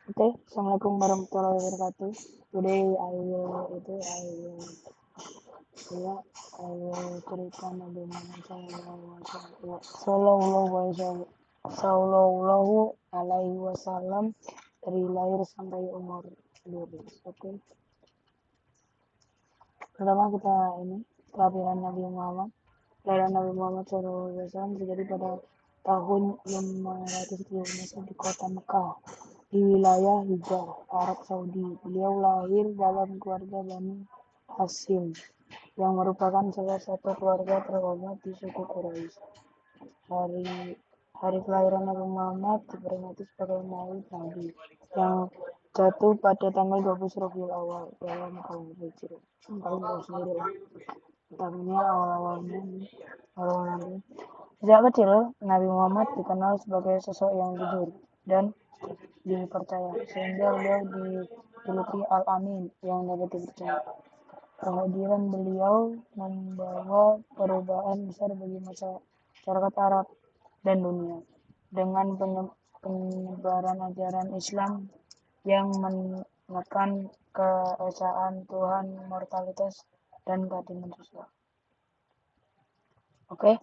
Okay, Assalamualaikum warahmatullahi wabarakatuh. Today I will cerita Nabi Muhammad Sallallahu Alaihi Wasallam dari lahir sampai umur 12. Oke. Pertama kita kelahiran Nabi Muhammad. Kelahiran Nabi Muhammad SAW terjadi pada tahun 513 di kota Mekah, di wilayah Hijaz, Arab Saudi. Beliau lahir dalam keluarga Bani Hashim, yang merupakan salah satu keluarga terhormat di suku Quraisy. Hari hari kelahiran Nabi Muhammad diperingati sebagai Maulid Nabi, yang jatuh pada tanggal 20 Rabiul Awal dalam kalender Hijriah. Kalian tahu sendiri lah. Tahunnya awal Nabi. Sejak kecil, Nabi Muhammad dikenal sebagai sosok yang jujur dan dipercaya, sehingga beliau dijuluki Al-Amin, yang dapat dipercaya. Kehadiran beliau membawa perubahan besar bagi masyarakat Arab dan dunia, dengan penyebaran ajaran Islam yang menekan keesaan Tuhan, mortalitas, dan keadilan sosial. Oke,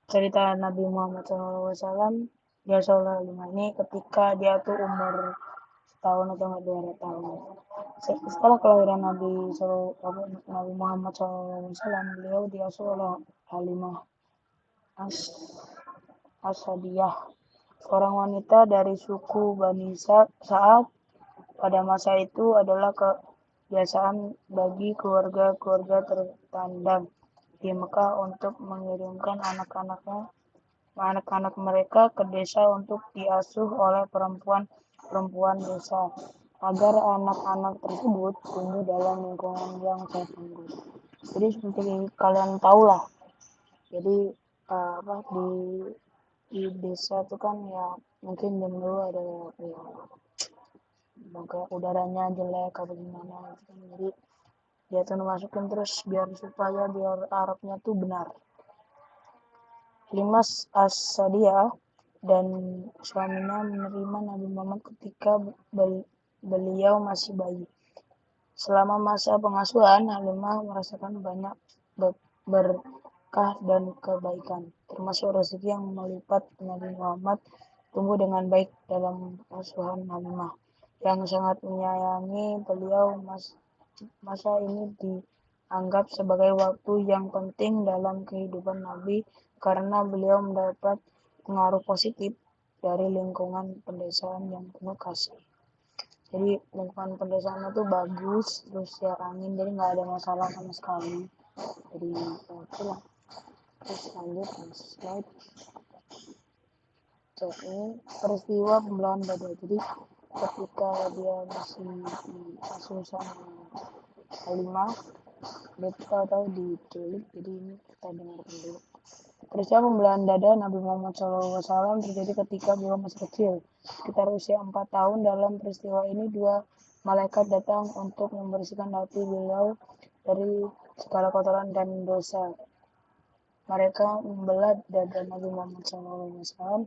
cerita Nabi Muhammad SAW, dia SAW ini ketika dia tuh umur setahun atau 2 tahun. Setelah kelahiran Nabi Muhammad SAW, beliau diasuh oleh Halimah As-Sadiyah, seorang wanita dari suku Bani Sa'ad. Pada masa itu adalah kebiasaan bagi keluarga-keluarga terpandang di Mekah untuk mengirimkan anak-anak mereka ke desa untuk diasuh oleh perempuan desa, agar anak-anak tersebut tumbuh dalam lingkungan yang sehat. Jadi seperti kalian tahu lah, jadi di desa itu kan ya mungkin dulu ada ya maka udaranya jelek apa gimana gitu kan. Jadi dia tuh masukin terus biar Arabnya tuh benar. Limas As-Sadiyah dan suaminya menerima Nabi Muhammad ketika beliau masih bayi. Selama masa pengasuhan, Halimah merasakan banyak berkah dan kebaikan, termasuk rezeki yang melipat. Nabi Muhammad tumbuh dengan baik dalam asuhan Halimah, yang sangat menyayangi beliau. Masa ini dianggap sebagai waktu yang penting dalam kehidupan Nabi, karena beliau mendapat pengaruh positif dari lingkungan pedesaan yang penuh kasih. Jadi lingkungan pedesaan itu bagus, terus ya angin, jadi nggak ada masalah sama sekali. Jadi itulah. Terus lanjut slide. Ini peristiwa pembelahan dada. Jadi ketika dia masih diasuh sama Halimah, dia tahu diculik. Jadi ini kita dengarkan dulu. Peristiwa pembelahan dada Nabi Muhammad SAW terjadi ketika beliau masih kecil, sekitar usia 4 tahun. Dalam peristiwa ini, 2 malaikat datang untuk membersihkan hati beliau dari segala kotoran dan dosa. Mereka membelah dada Nabi Muhammad SAW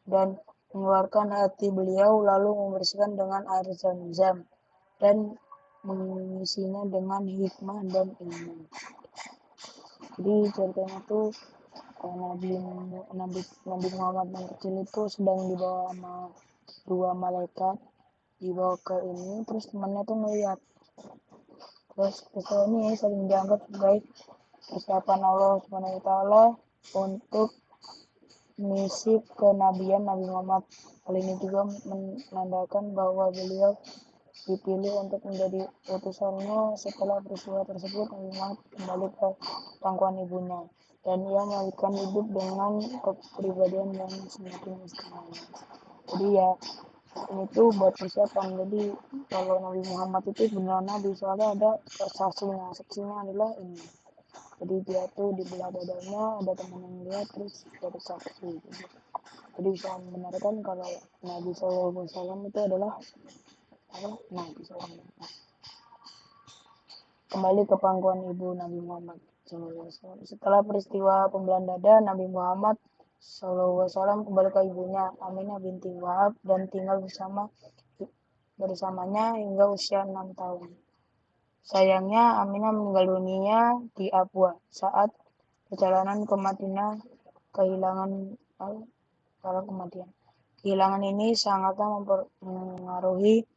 dan mengeluarkan hati beliau, lalu membersihkan dengan air Zam-Zam dan mengisinya dengan hikmah dan ilmu. Jadi ceritanya tuh Nabi Muhammad yang kecil itu sedang dibawa sama 2 malaikat, dibawa ke ini, terus temannya tuh melihat. Terus peristiwa ini sering dianggap sebagai persiapan Allah SWT untuk misi kenabian Nabi Muhammad. Hal ini juga menandakan bahwa beliau dipilih untuk menjadi utusannya. Setelah peristiwa tersebut, Nabi Muhammad kembali ke pangkuan ibunya, dan ia melanjutkan hidup dengan kepribadian yang semakin istimewa. Jadi ya ini tuh buat persiapan. Jadi kalau Nabi Muhammad itu benar Nabi, soalnya ada saksinya adalah ini. Jadi dia tuh di belah dadanya ada teman yang lihat, terus ada saksi gitu. Jadi bisa membenarkan kalau Nabi SAW itu adalah Nabi SAW. Kembali ke pangkuan ibu Nabi Muhammad SAW. Setelah peristiwa pembelahan dada, Nabi Muhammad SAW kembali ke ibunya, Aminah binti Wahab, dan tinggal bersamanya hingga usia 6 tahun. Sayangnya Aminah meninggal dunia di Abwa saat perjalanan ke Madinah kematian. Kehilangan ini sangatlah mempengaruhi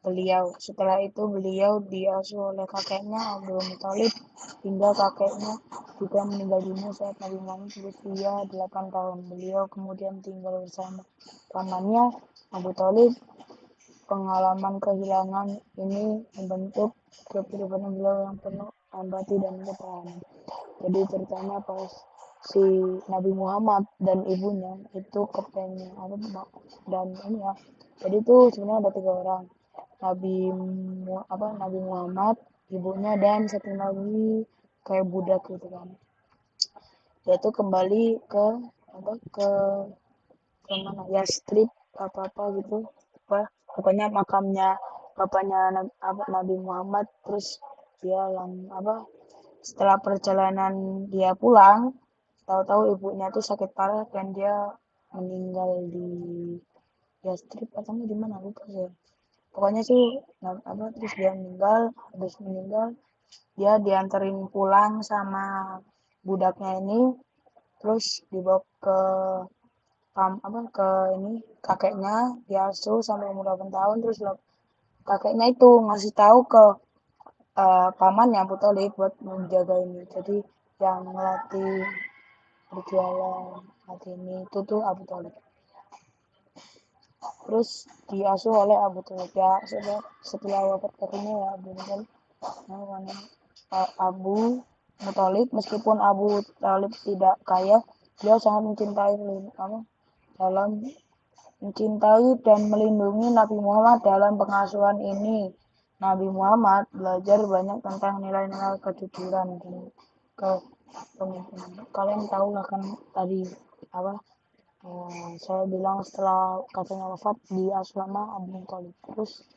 beliau. Setelah itu beliau diasuh oleh kakeknya Abdul Muthalib hingga kakeknya juga meninggal dunia saat Nabi Muhammad berusia 8 tahun. Beliau kemudian tinggal bersama pamannya Abu Thalib. Pengalaman kehilangan ini membentuk kepribadian beliau yang penuh empati dan ketahanan. Jadi ceritanya pas si Nabi Muhammad dan ibunya itu kepengen dan ini ya. Jadi itu sebenarnya ada 3 orang. Nabi Muhammad, ibunya dan satu lagi kayak budak gitu kan. Dia tuh kembali ke ke mana Yastrib apa gitu. Pokoknya makamnya bapaknya Nabi Muhammad. Terus dia yang setelah perjalanan dia pulang, tahu-tahu ibunya tuh sakit parah dan dia meninggal di Yastrib atau di mana lupa sih. Pokoknya sih terus dia habis meninggal dia dianterin pulang sama budaknya ini, terus dibawa ke ini kakeknya, diasuh sampai umur 8 tahun. Terus kakeknya itu ngasih tahu ke pamannya Abu Thalib buat menjaga ini. Jadi yang melatih berjualan hati ini itu tuh Abu Thalib. Terus diasuh oleh Abu Thalib ya, setelah wafat kakeknya ya Abu Muthalib. Meskipun Abu Thalib tidak kaya, dia sangat mencintai dan melindungi Nabi Muhammad. Dalam pengasuhan ini Nabi Muhammad belajar banyak tentang nilai-nilai kejujuran dan kepemimpinan. Kalian tahu lah kan tadi saya bilang setelah kakeknya wafat di asrama Abu Thalib. Terus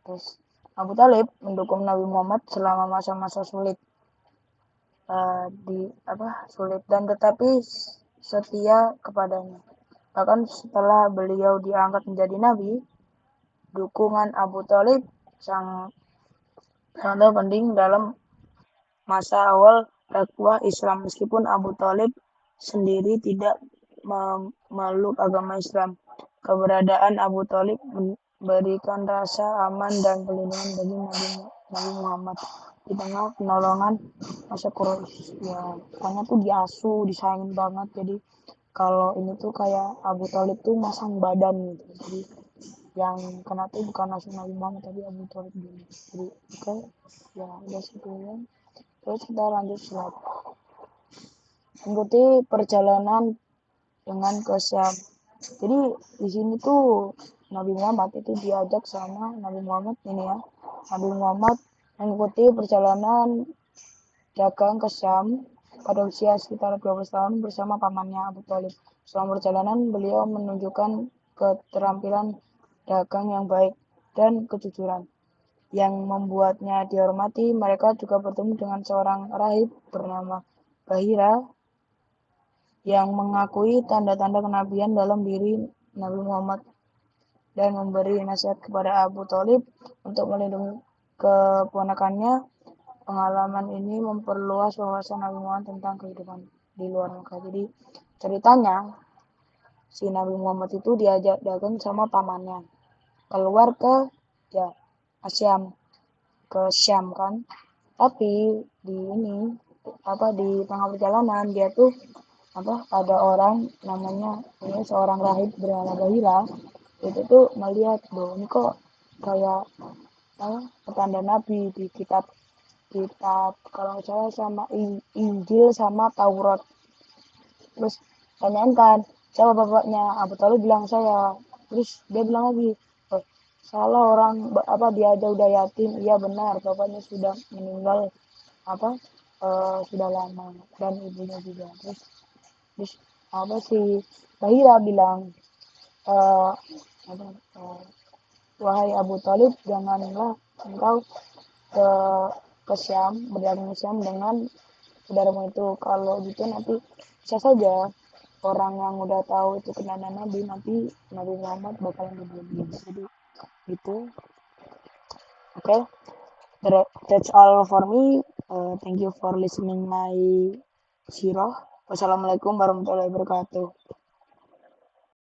terus Abu Thalib mendukung Nabi Muhammad selama masa-masa sulit sulit dan tetapi setia kepadanya. Bahkan setelah beliau diangkat menjadi nabi, dukungan Abu Thalib sangat penting dalam masa awal dakwah Islam. Meskipun Abu Thalib sendiri tidak memeluk agama Islam, keberadaan Abu Thalib memberikan rasa aman dan perlindungan bagi Nabi Muhammad di tengah penolongan masa Quraisy. Ya, pokoknya tuh diasuh, disayangin banget. Jadi kalau ini tuh kayak Abu Thalib tuh masang badan gitu. Jadi yang kena tuh bukan langsung Nabi Muhammad tapi Abu Thalib dulu. Jadi ya udah sekian. Terus kita lanjut slide. Mengikuti perjalanan dengan ke Syam. Jadi di sini tuh Nabi Muhammad itu diajak sama Nabi Muhammad mengikuti perjalanan dagang ke Syam pada usia sekitar 12 tahun bersama pamannya Abu Thalib. Selama perjalanan beliau menunjukkan keterampilan dagang yang baik dan kejujuran yang membuatnya dihormati. Mereka juga bertemu dengan seorang rahib bernama Bahira yang mengakui tanda-tanda kenabian dalam diri Nabi Muhammad dan memberi nasihat kepada Abu Thalib untuk melindungi keponakannya. Pengalaman ini memperluas wawasan Nabi Muhammad tentang kehidupan di luar Mekah. Jadi ceritanya si Nabi Muhammad itu diajak dagang sama pamannya keluar ke Syam kan. Tapi di tengah perjalanan dia tuh ada orang namanya seorang rahib bernama Bahira. Itu tuh melihat ini kok kayak petanda Nabi di kitab kalau nggak salah sama Injil sama Taurat. Terus tanyain kan siapa bapaknya. Abu Thalib bilang saya. Terus dia bilang lagi, salah orang dia aja udah yatim. Iya benar, bapaknya sudah meninggal sudah lama dan ibunya juga. Terus si Bahira bilang, wahai Abu Thalib, janganlah engkau ke Syam, berdagang Syam dengan saudaramu itu. Kalau gitu nanti bisa saja orang yang udah tahu itu kenana Nabi, nanti Nabi Muhammad bakalan dibunuh. Jadi itu, oke. That's all for me. Thank you for listening my sirah. Wassalamualaikum warahmatullahi wabarakatuh.